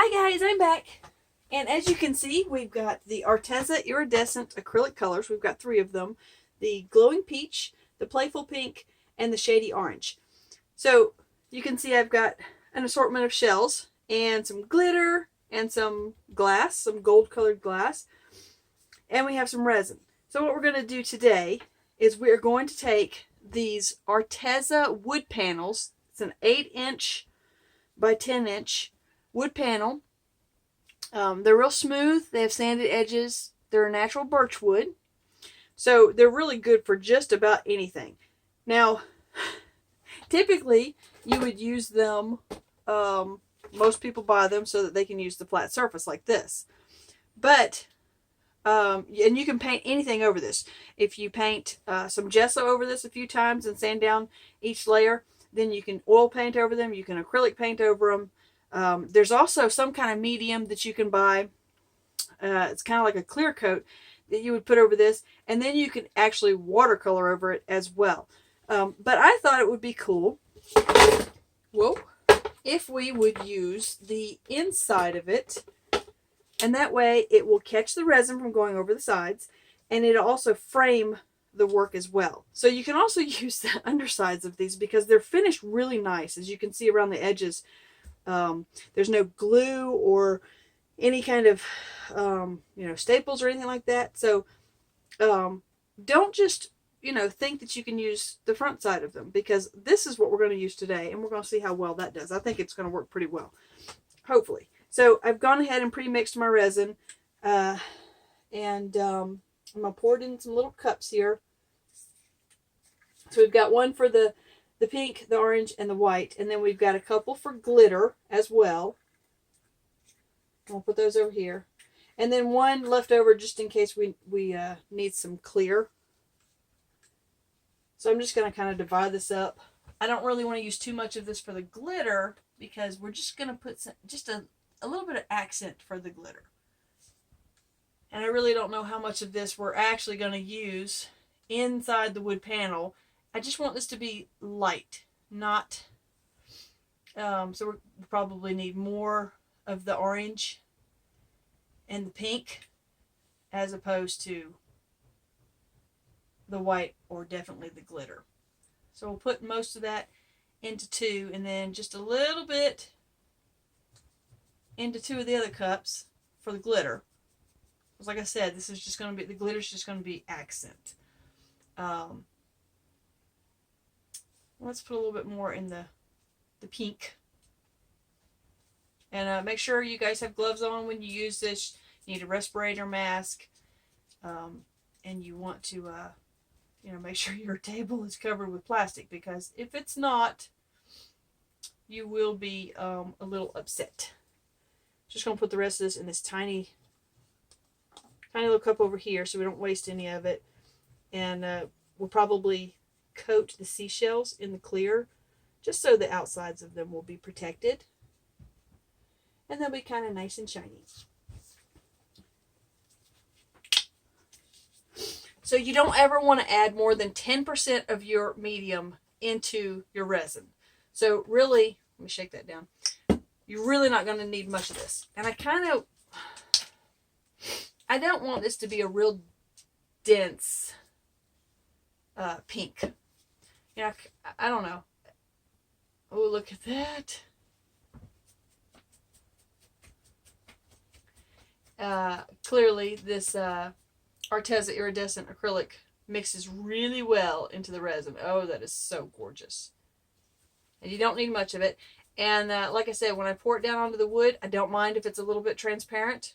Hi guys, I'm back. And as you can see, we've got the Arteza Iridescent Acrylic colors. We've got three of them. The glowing peach, the playful pink, and the shady orange. So you can see I've got an assortment of shells and some glitter and some glass, some gold colored glass. And we have some resin. So what we're going to do today is we're going to take these Arteza wood panels. It's an 8-inch by 10-inch wood panel. They're real smooth. They have sanded edges. They're a natural birch wood. So they're really good for just about anything. Now, typically you would use them, most people buy them so that they can use the flat surface like this. But, and you can paint anything over this. If you paint some gesso over this a few times and sand down each layer, then you can oil paint over them. You can acrylic paint over them. There's also some kind of medium that you can buy. It's kind of like a clear coat that you would put over this, and then you can actually watercolor over it as well. But I thought it would be cool, if we would use the inside of it, and that way it will catch the resin from going over the sides, and it'll also frame the work as well. So you can also use the undersides of these because they're finished really nice. As you can see around the edges, there's no glue or any kind of, staples or anything like that. So don't just, think that you can use the front side of them, because this is what we're going to use today, and we're going to see how well that does. I think it's going to work pretty well, hopefully. So I've gone ahead and pre-mixed my resin, and I'm going to pour it in some little cups here. So we've got one for the pink, the orange, and the white. And then we've got a couple for glitter as well. I'll put those over here. And then one left over just in case we need some clear. So I'm just going to kind of divide this up. I don't really want to use too much of this for the glitter because we're just going to put just a little bit of accent for the glitter. And I really don't know how much of this we're actually going to use inside the wood panel. I just want this to be light, not, so we probably need more of the orange and the pink as opposed to the white or definitely the glitter. So we'll put most of that into two, and then just a little bit into two of the other cups for the glitter. Because like I said, this is just going to be, the glitter's just going to be accent. Let's put a little bit more in the pink. And make sure you guys have gloves on when you use this. You need a respirator mask. And you want to, make sure your table is covered with plastic, because if it's not, you will be a little upset. Just going to put the rest of this in this tiny little cup over here so we don't waste any of it. And we'll probably coat the seashells in the clear just so the outsides of them will be protected, and they'll be kind of nice and shiny. So you don't ever want to add more than 10% of your medium into your resin. So really, let me shake that down. You're really not going to need much of this. And I don't want this to be a real dense pink. I don't know. Oh, look at that. Clearly, this Arteza Iridescent Acrylic mixes really well into the resin. Oh, that is so gorgeous. And you don't need much of it. And like I said, when I pour it down onto the wood, I don't mind if it's a little bit transparent.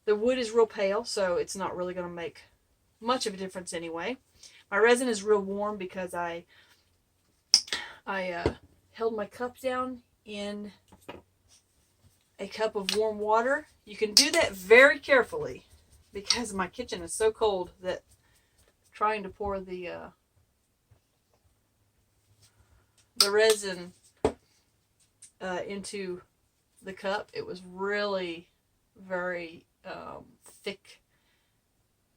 The wood is real pale, so it's not really going to make much of a difference anyway. My resin is real warm because I held my cup down in a cup of warm water. You can do that very carefully because my kitchen is so cold that trying to pour the resin into the cup, it was really very thick.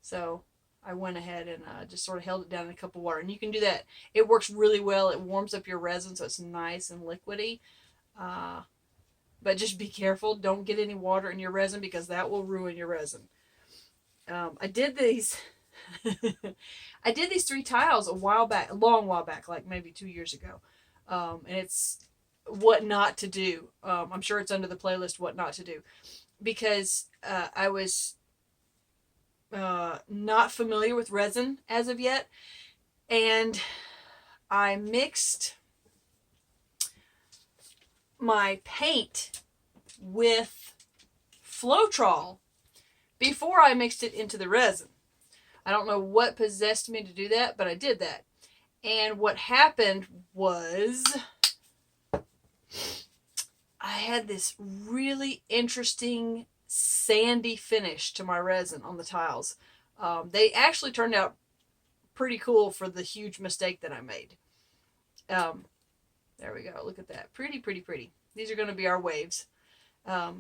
So I went ahead and just sort of held it down in a cup of water. And you can do that. It works really well. It warms up your resin so it's nice and liquidy. but just be careful. Don't get any water in your resin because that will ruin your resin. I did these I did these 3 tiles a long while back, like maybe 2 years ago. And it's what not to do. I'm sure it's under the playlist, what not to do, because I was not familiar with resin as of yet, and I mixed my paint with floetrol before I mixed it into the resin. I don't know what possessed me to do that, but I did that. And what happened was I had this really interesting sandy finish to my resin on the tiles. They actually turned out pretty cool for the huge mistake that I made. There we go. Look at that. Pretty, pretty, pretty. These are going to be our waves. I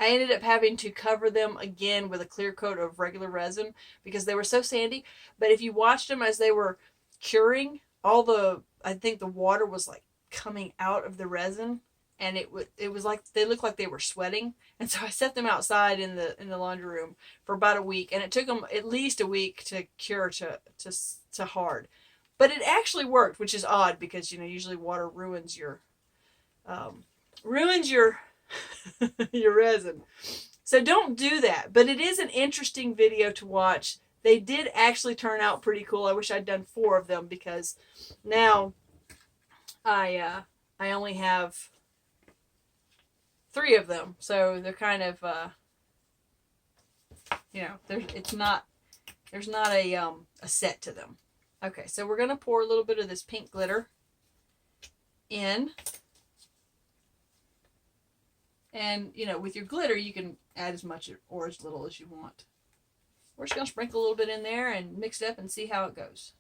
ended up having to cover them again with a clear coat of regular resin because they were so sandy. But if you watched them as they were curing, I think the water was like coming out of the resin, and it was like they looked like they were sweating. And so I set them outside in the laundry room for about a week, and it took them at least a week to cure to hard. But it actually worked, which is odd because usually water ruins your your resin. So don't do that. But it is an interesting video to watch. They did actually turn out pretty cool. I wish I'd done 4 of them because now I only have 3 of them. So they're kind of there's not a set to them. Okay, so we're gonna pour a little bit of this pink glitter in. And, with your glitter, you can add as much or as little as you want. We're just going to sprinkle a little bit in there and mix it up and see how it goes.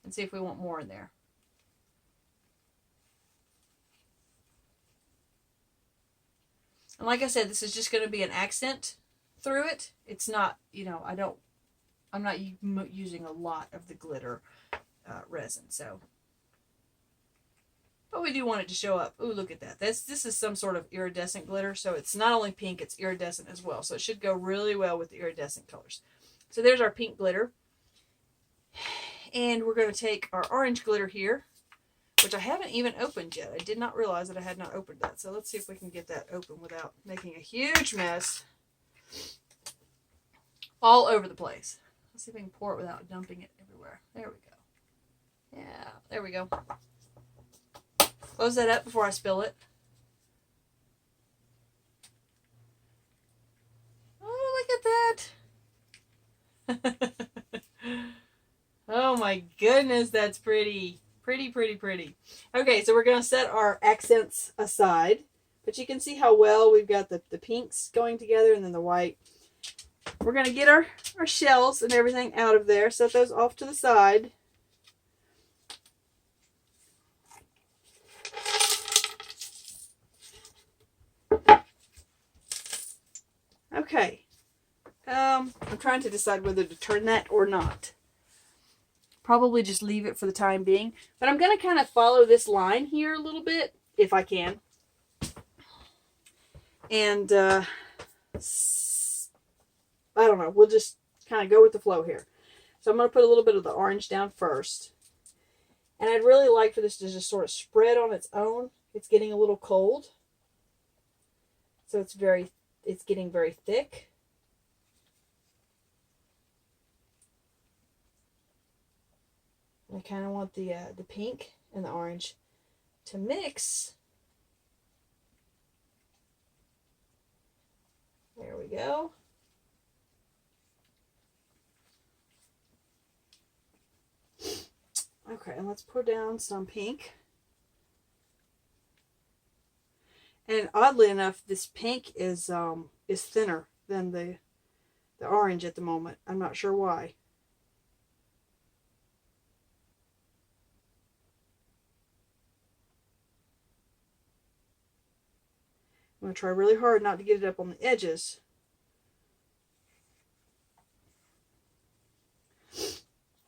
And see if we want more in there. And like I said, this is just going to be an accent through it. It's not, I'm not using a lot of the glitter resin, so. But we do want it to show up. Ooh, look at that. This is some sort of iridescent glitter, so it's not only pink, it's iridescent as well. So it should go really well with the iridescent colors. So there's our pink glitter. And we're going to take our orange glitter here, which I haven't even opened yet. I did not realize that I had not opened that. So let's see if we can get that open without making a huge mess all over the place. Let's see if we can pour it without dumping it everywhere. There we go. Yeah, there we go. Close that up before I spill it. Oh, look at that. Oh my goodness, that's pretty. Pretty, pretty, pretty. Okay, so we're going to set our accents aside. But you can see how well we've got the pinks going together and then the white. We're going to get our shells and everything out of there. Set those off to the side. Okay, I'm trying to decide whether to turn that or not. Probably just leave it for the time being. But I'm going to kind of follow this line here a little bit, if I can. And, I don't know, we'll just kind of go with the flow here. So I'm going to put a little bit of the orange down first. And I'd really like for this to just sort of spread on its own. It's getting a little cold. So it's getting very thick. I kind of want the pink and the orange to mix. There we go. Okay, and let's pour down some pink. And oddly enough, this pink is thinner than the orange at the moment. I'm not sure why. I'm going to try really hard not to get it up on the edges.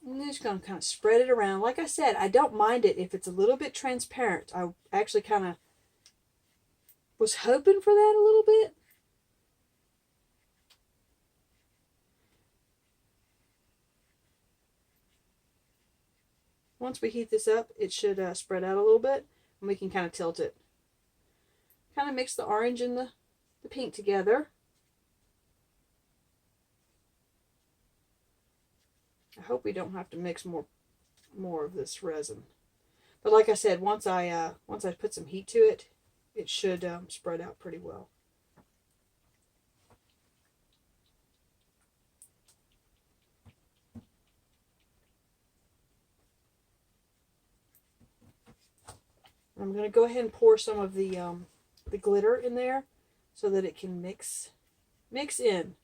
I'm just going to kind of spread it around. Like I said, I don't mind it if it's a little bit transparent. I actually kind of was hoping for that a little bit. Once we heat this up, it should spread out a little bit, and we can kind of tilt it. Kind of mix the orange and the pink together. I hope we don't have to mix more of this resin. But like I said, once I put some heat to it, it should spread out pretty well. I'm going to go ahead and pour some of the glitter in there so that it can mix in.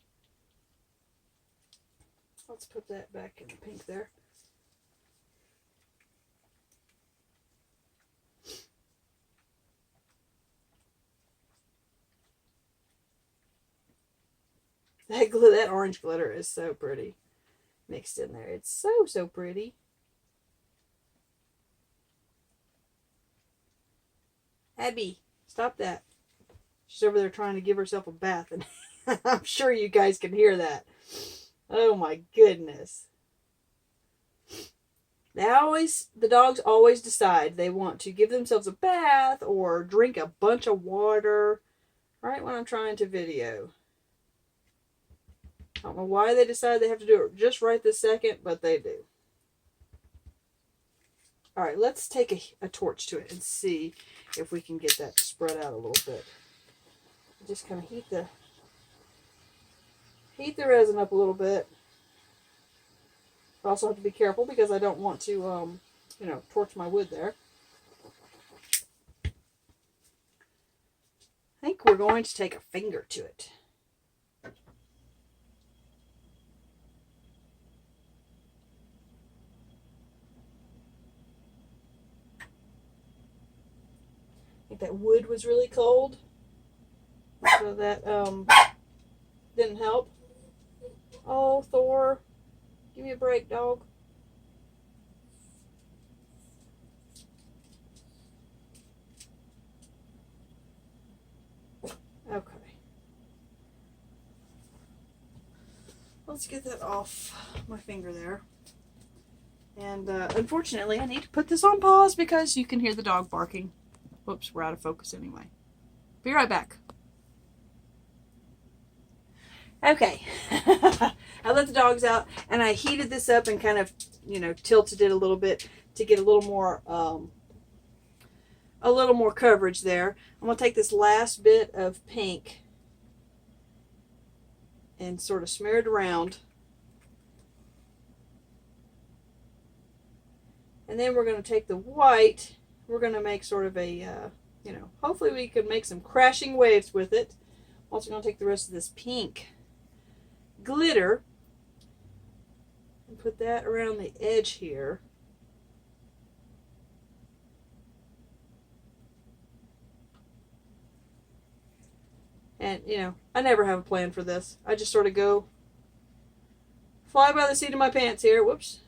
Let's put that back in the pink there. That orange glitter is so pretty mixed in there. It's so pretty. Abby, stop that. She's over there trying to give herself a bath, and I'm sure you guys can hear that. Oh my goodness. The dogs always decide they want to give themselves a bath or drink a bunch of water right when I'm trying to video. I don't know why they decide they have to do it just right this second, but they do. All right, let's take a torch to it and see if we can get that to spread out a little bit. Just kind of heat the resin up a little bit. I also have to be careful because I don't want to, torch my wood there. I think we're going to take a finger to it. I think that wood was really cold, so that didn't help. Oh, Thor, give me a break, dog. Okay. Let's get that off my finger there. And unfortunately, I need to put this on pause because you can hear the dog barking. Whoops, we're out of focus anyway. Be right back. Okay. I let the dogs out and I heated this up and kind of, tilted it a little bit to get a little more coverage there. I'm going to take this last bit of pink and sort of smear it around. And then we're going to take the white. We're going to make sort of a, hopefully we can make some crashing waves with it. I'm also going to take the rest of this pink glitter and put that around the edge here. And, I never have a plan for this. I just sort of go fly by the seat of my pants here. Whoops.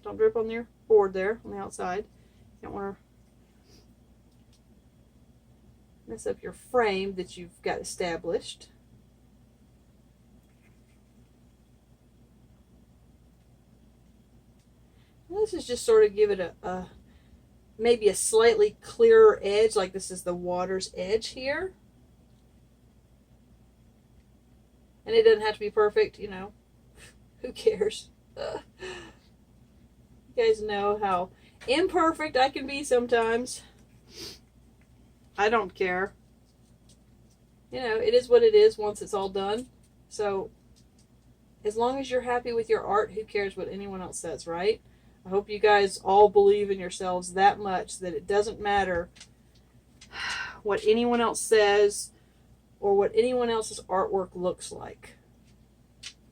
Don't drip on your board there on the outside. You don't want to mess up your frame that you've got established. And this is just sort of give it a maybe a slightly clearer edge, like this is the water's edge here. And it doesn't have to be perfect, who cares? You guys know how imperfect I can be sometimes. I don't care. It is what it is once it's all done. So, as long as you're happy with your art, who cares what anyone else says, right? I hope you guys all believe in yourselves that much that it doesn't matter what anyone else says or what anyone else's artwork looks like.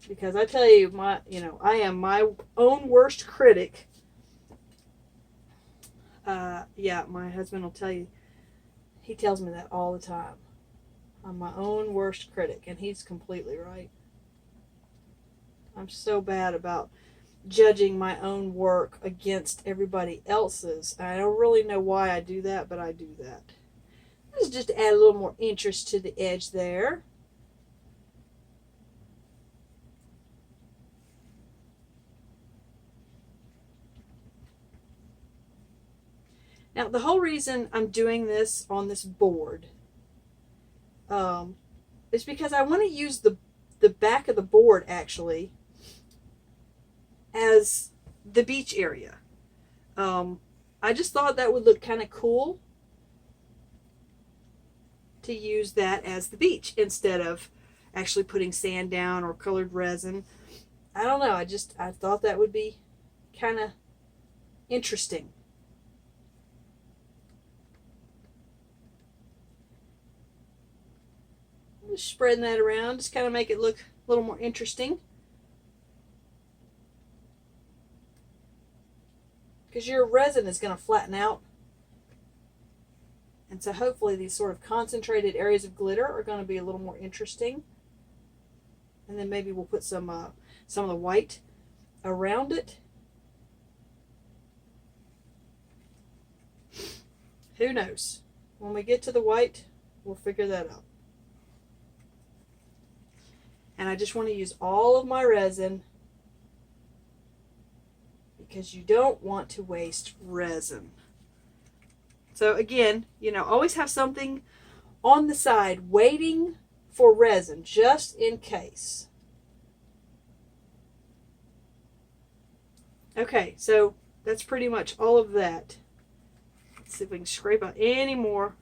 Because I tell you, I am my own worst critic. Yeah, my husband will tell you. He tells me that all the time. I'm my own worst critic, and he's completely right. I'm so bad about judging my own work against everybody else's. I don't really know why I do that, but I do that. This is just to add a little more interest to the edge there. Now, the whole reason I'm doing this on this board is because I want to use the back of the board actually as the beach area. I just thought that would look kind of cool to use that as the beach instead of actually putting sand down or colored resin. I don't know, I thought that would be kind of interesting. Just spreading that around, just kind of make it look a little more interesting. Because your resin is going to flatten out. And so hopefully these sort of concentrated areas of glitter are going to be a little more interesting. And then maybe we'll put some of the white around it. Who knows? When we get to the white, we'll figure that out. And I just want to use all of my resin because you don't want to waste resin. So again, always have something on the side waiting for resin just in case. Okay, so that's pretty much all of that. Let's see if we can scrape out any more.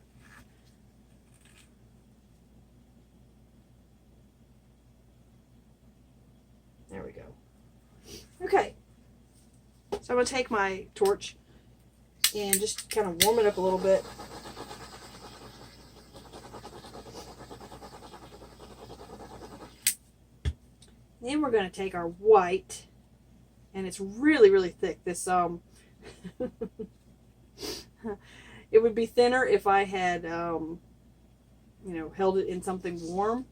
There we go. Okay, so I'm going to take my torch and just kind of warm it up a little bit. Then we're going to take our white, and it's really, really thick. This it would be thinner if I had held it in something warm.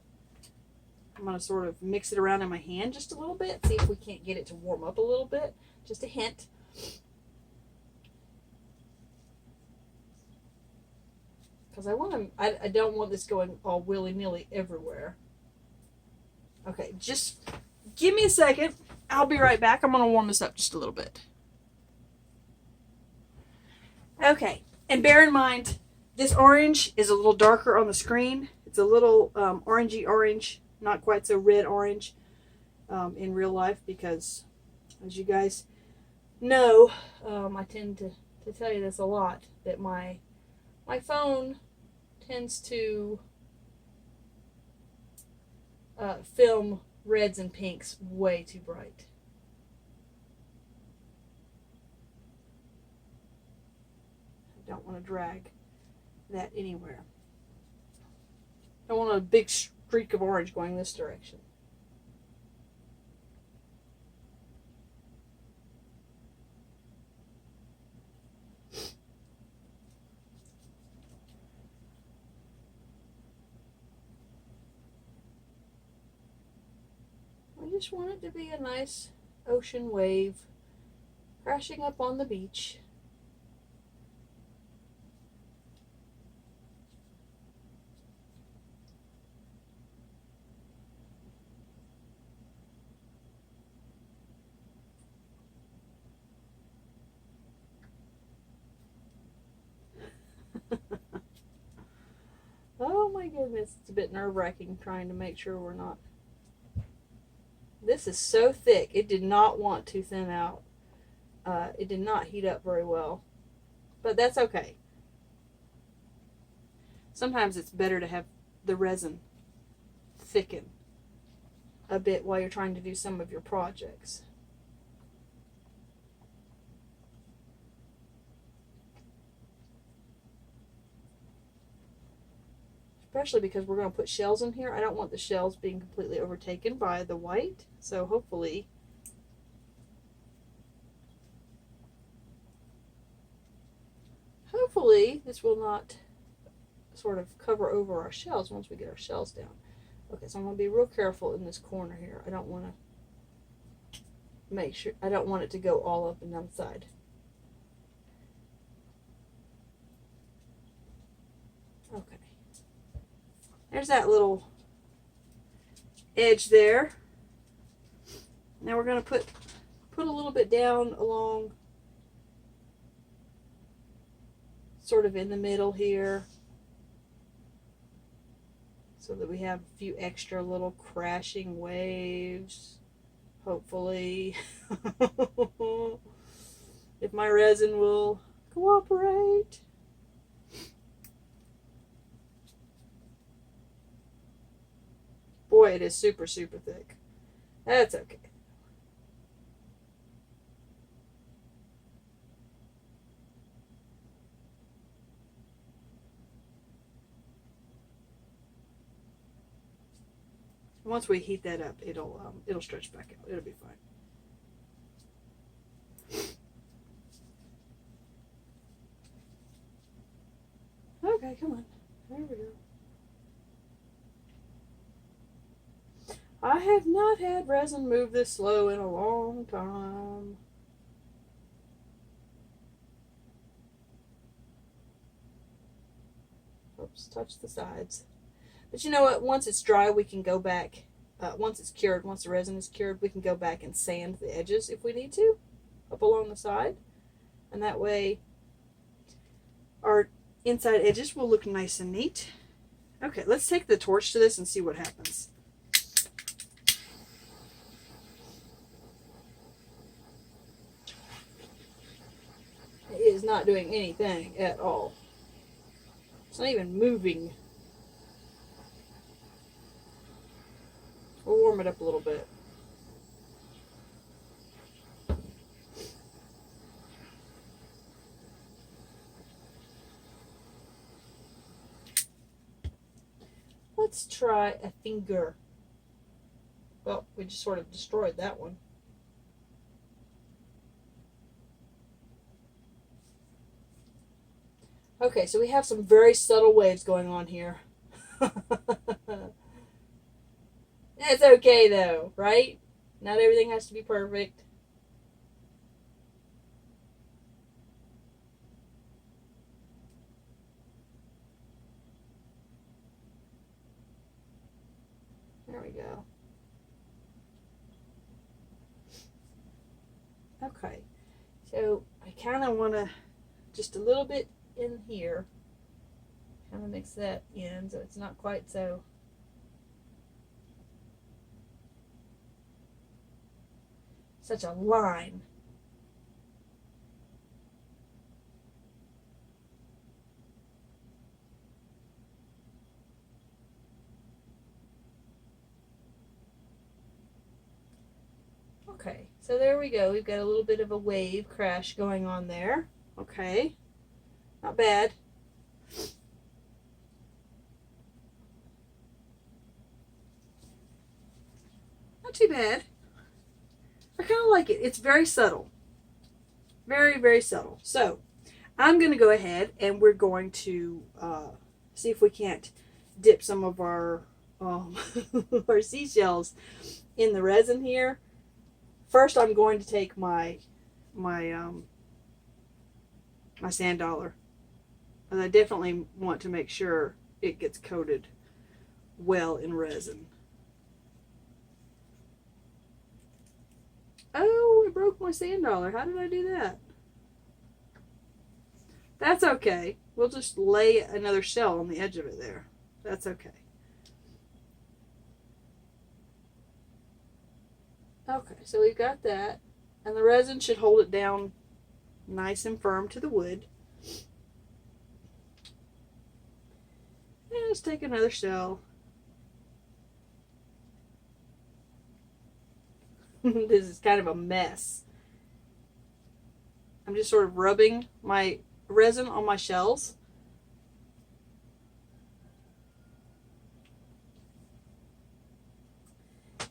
I'm going to sort of mix it around in my hand just a little bit, see if we can't get it to warm up a little bit. Just a hint. Because I don't want this going all willy-nilly everywhere. Okay, just give me a second. I'll be right back. I'm going to warm this up just a little bit. Okay, and bear in mind, this orange is a little darker on the screen. It's a little orangey orange, not quite so red orange in real life because, as you guys know, I tend to tell you this a lot, that my phone tends to film reds and pinks way too bright. I don't want to drag that anywhere. I want a big streak of orange going this direction. I just want it to be a nice ocean wave crashing up on the beach. Oh my goodness, it's a bit nerve-wracking trying to make sure we're not... This is so thick, it did not want to thin out. It did not heat up very well, but that's okay. Sometimes it's better to have the resin thicken a bit while you're trying to do some of your projects. Especially because we're going to put shells in here. I don't want the shells being completely overtaken by the white. So hopefully this will not sort of cover over our shells once we get our shells down. Okay, so I'm going to be real careful in this corner here. I don't want to make sure, I don't want it to go all up and down the side. Okay. There's that little edge there. Now we're going to put a little bit down along, sort of in the middle here, so that we have a few extra little crashing waves, hopefully. If my resin will cooperate. Boy, it is super, super thick. That's okay. Once we heat that up, it'll stretch back out. It'll be fine. Okay, come on. There we go. I have not had resin move this slow in a long time. Oops, touch the sides. But you know what? Once it's dry, we can go back. Once it's cured, once the resin is cured, we can go back and sand the edges if we need to, up along the side. And that way, our inside edges will look nice and neat. Okay, let's take the torch to this and see what happens. It is not doing anything at all. It's not even moving. We'll warm it up a little bit. Let's try a finger. Well, we just sort of destroyed that one. Okay, so we have some very subtle waves going on here. That's okay though, right? Not everything has to be perfect. There we go. Okay, so I kind of want to just a little bit in here, kind of mix that in so it's not quite so such a line. Okay, so there we go. We've got a little bit of a wave crash going on there. Okay, not bad. Not too bad. I kind of like it. It's very subtle. Very, very subtle. So, I'm going to go ahead and we're going to see if we can't dip some of our our seashells in the resin here. First, I'm going to take my sand dollar, and I definitely want to make sure it gets coated well in resin. Oh, I broke my sand dollar. How did I do that? That's okay. We'll just lay another shell on the edge of it there. That's okay. Okay, so we've got that. And the resin should hold it down nice and firm to the wood. And let's take another shell. This is kind of a mess. I'm just sort of rubbing my resin on my shells.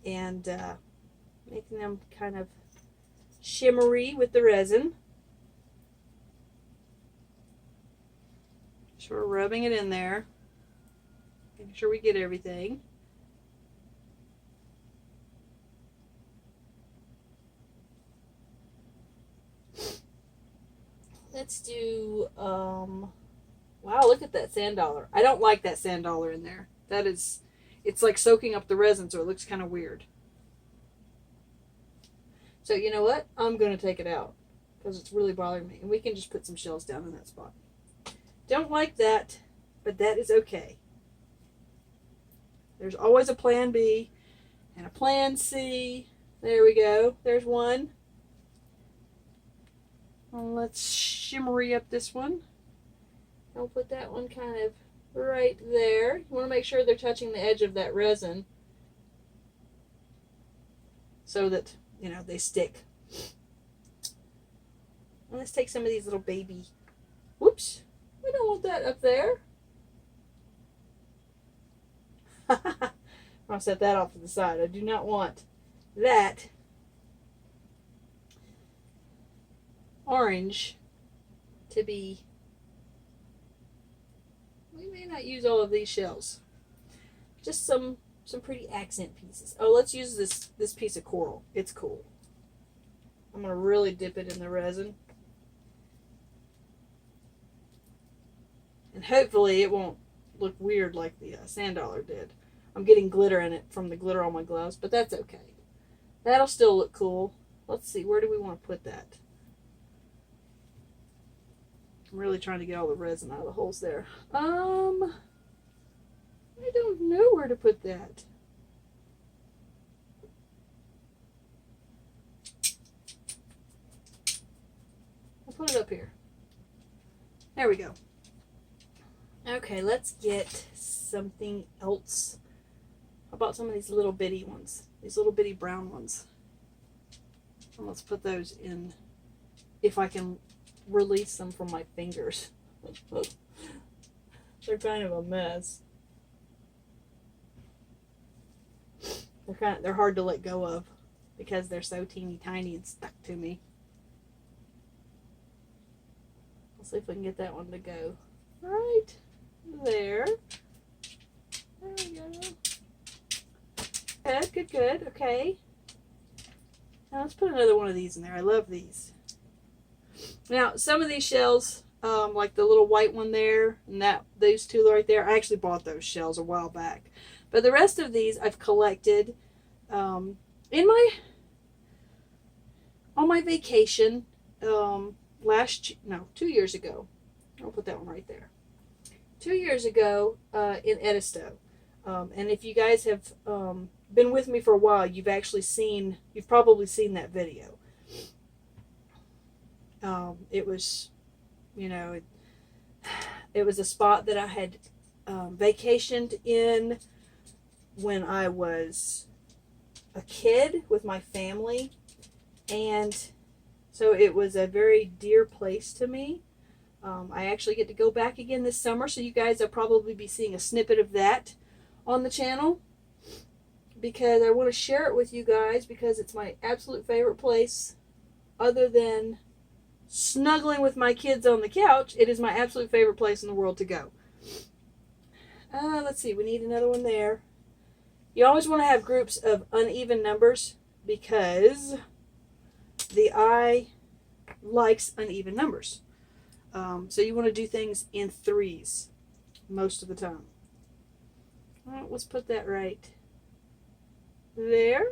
And making them kind of shimmery with the resin. Sort of rubbing it in there. Making sure we get everything. Let's do, wow, look at that sand dollar. I don't like that sand dollar in there. That is, it's like soaking up the resin, so it looks kind of weird. So you know what? I'm going to take it out because it's really bothering me. And we can just put some shells down in that spot. Don't like that, but that is okay. There's always a plan B and a plan C. There we go. There's one. Well, let's shimmery up this one. I'll put that one kind of right there. You want to make sure they're touching the edge of that resin so that, you know, they stick. And let's take some of these little baby. Whoops. We don't want that up there. I'll set that off to the side. I do not want that orange to be. We may not use all of these shells. Just some pretty accent pieces. Oh, let's use this piece of coral. It's cool. I'm going to really dip it in the resin. And hopefully it won't look weird like the sand dollar did. I'm getting glitter in it from the glitter on my gloves, but that's okay. That'll still look cool. Let's see, where do we want to put that? I'm really trying to get all the resin out of the holes there. I don't know where to put that. I'll put it up here. There we go. Okay, let's get something else. How about some of these little bitty ones? These little bitty brown ones. And let's put those in, if I can release them from my fingers. They're kind of a mess. They're hard to let go of because they're so teeny tiny and stuck to me. Let's see if we can get that one to go right there. There we go. Good, good, good. Okay. Now let's put another one of these in there. I love these. Now, some of these shells, like the little white one there, and those two right there, I actually bought those shells a while back. But the rest of these I've collected on my vacation 2 years ago. I'll put that one right there. 2 years ago in Edisto. And if you guys have been with me for a while, you've probably seen that video. It was, it was a spot that I had vacationed in when I was a kid with my family, and so it was a very dear place to me. I actually get to go back again this summer, so you guys will probably be seeing a snippet of that on the channel, because I want to share it with you guys, because it's my absolute favorite place. Other than snuggling with my kids on the couch, it is my absolute favorite place in the world to go. Let's see, we need another one there. You always want to have groups of uneven numbers because the eye likes uneven numbers. So you want to do things in threes most of the time. All right, let's put that right there,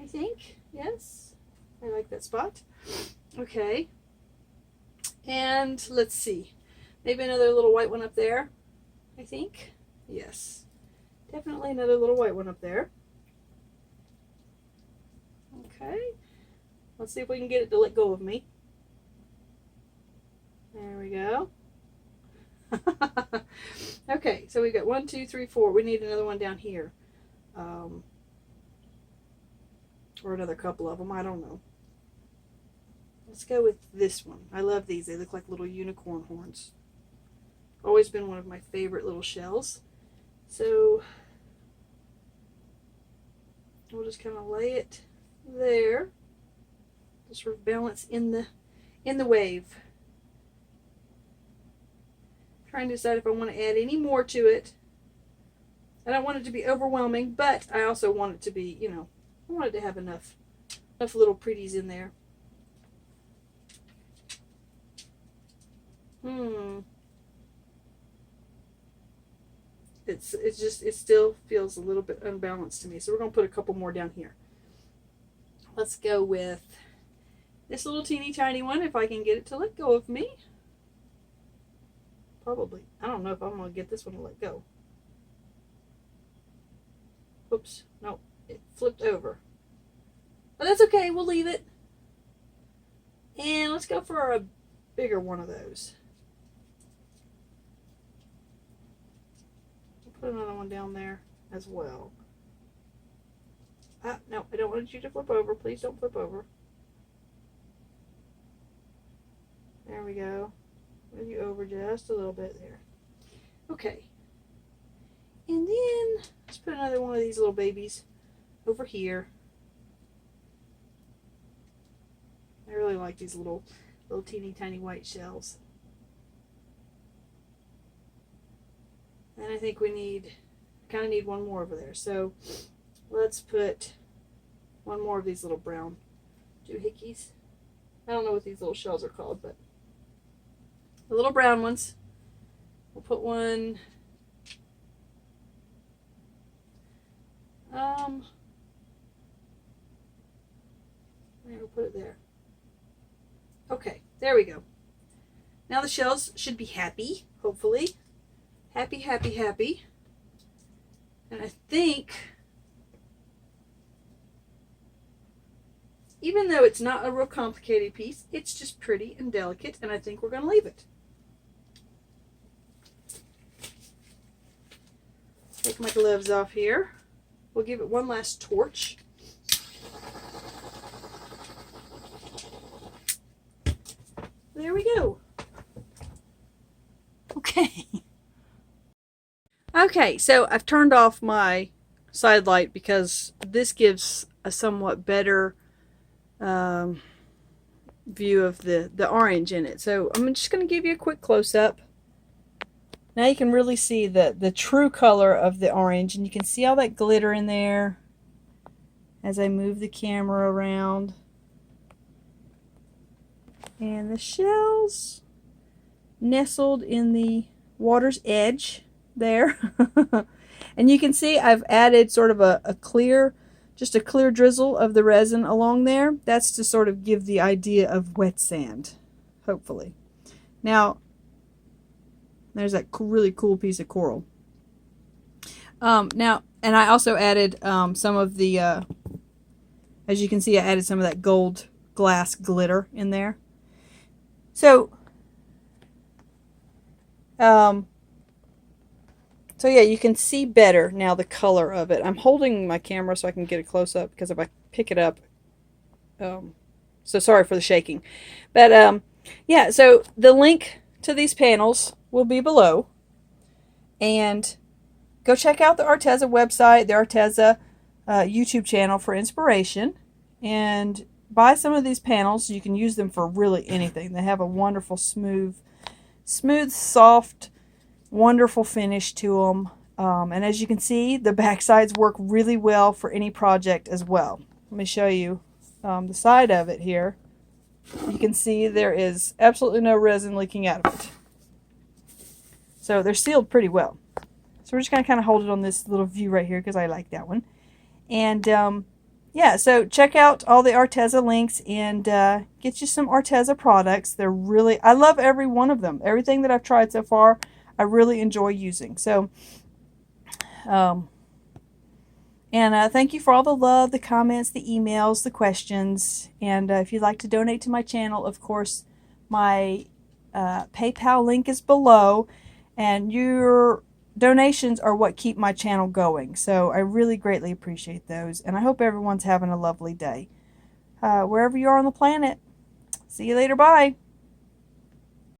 I think. Yes, I like that spot. Okay, and let's see, maybe another little white one up there, I think. Yes, definitely another little white one up there. Okay, let's see if we can get it to let go of me. There we go. Okay, so we got 1, 2, 3, 4. We need another one down here, or another couple of them. I don't know. Let's go with this one. I love these. They look like little unicorn horns. Always been one of my favorite little shells. So we'll just kind of lay it there. Just sort of balance in the wave. Trying to decide if I want to add any more to it. I don't want it to be overwhelming, but I also want it to be, I want it to have enough little pretties in there. it still feels a little bit unbalanced to me. So we're going to put a couple more down here. Let's go with this little teeny tiny one, if I can get it to let go of me. Probably. I don't know if I'm going to get this one to let go. Oops. No, it flipped over. But that's okay. We'll leave it. And let's go for a bigger one of those. Put another one down there as well. No, I don't want you to flip over. Please don't flip over. There we go. Move you over just a little bit there. Okay. And then let's put another one of these little babies over here. I really like these little teeny tiny white shells. And I think we kind of need one more over there. So let's put one more of these little brown doohickeys. I don't know what these little shells are called, but the little brown ones. We'll put one. We'll put it there. Okay, there we go. Now the shells should be happy, hopefully. Happy, happy, happy. And I think, even though it's not a real complicated piece, it's just pretty and delicate, and I think we're going to leave it. Take my gloves off here. We'll give it one last torch. There we go. Okay. Okay, so I've turned off my side light because this gives a somewhat better view of the orange in it. So I'm just going to give you a quick close-up. Now you can really see the true color of the orange, and you can see all that glitter in there as I move the camera around. And the shells nestled in the water's edge there. And you can see I've added sort of a clear drizzle of the resin along there. That's to sort of give the idea of wet sand, hopefully. Now, there's that really cool piece of coral. Now, and I also added some of the, as you can see, I added some of that gold glass glitter in there. So yeah, you can see better now the color of it. I'm holding my camera so I can get a close-up, because if I pick it up, so sorry for the shaking. But yeah, so the link to these panels will be below. And go check out the Arteza website, the Arteza YouTube channel for inspiration. And buy some of these panels. You can use them for really anything. They have a wonderful smooth, soft, wonderful finish to them. And as you can see, the back sides work really well for any project as well. Let me show you the side of it here. You can see there is absolutely no resin leaking out of it. So they're sealed pretty well. So we're just going to kind of hold it on this little view right here because I like that one. And yeah, so check out all the Arteza links and get you some Arteza products. They're really, I love every one of them. Everything that I've tried so far, I really enjoy using. So, thank you for all the love, the comments, the emails, the questions. And if you'd like to donate to my channel, of course, my PayPal link is below. And your donations are what keep my channel going. So I really greatly appreciate those. And I hope everyone's having a lovely day. Wherever you are on the planet. See you later. Bye.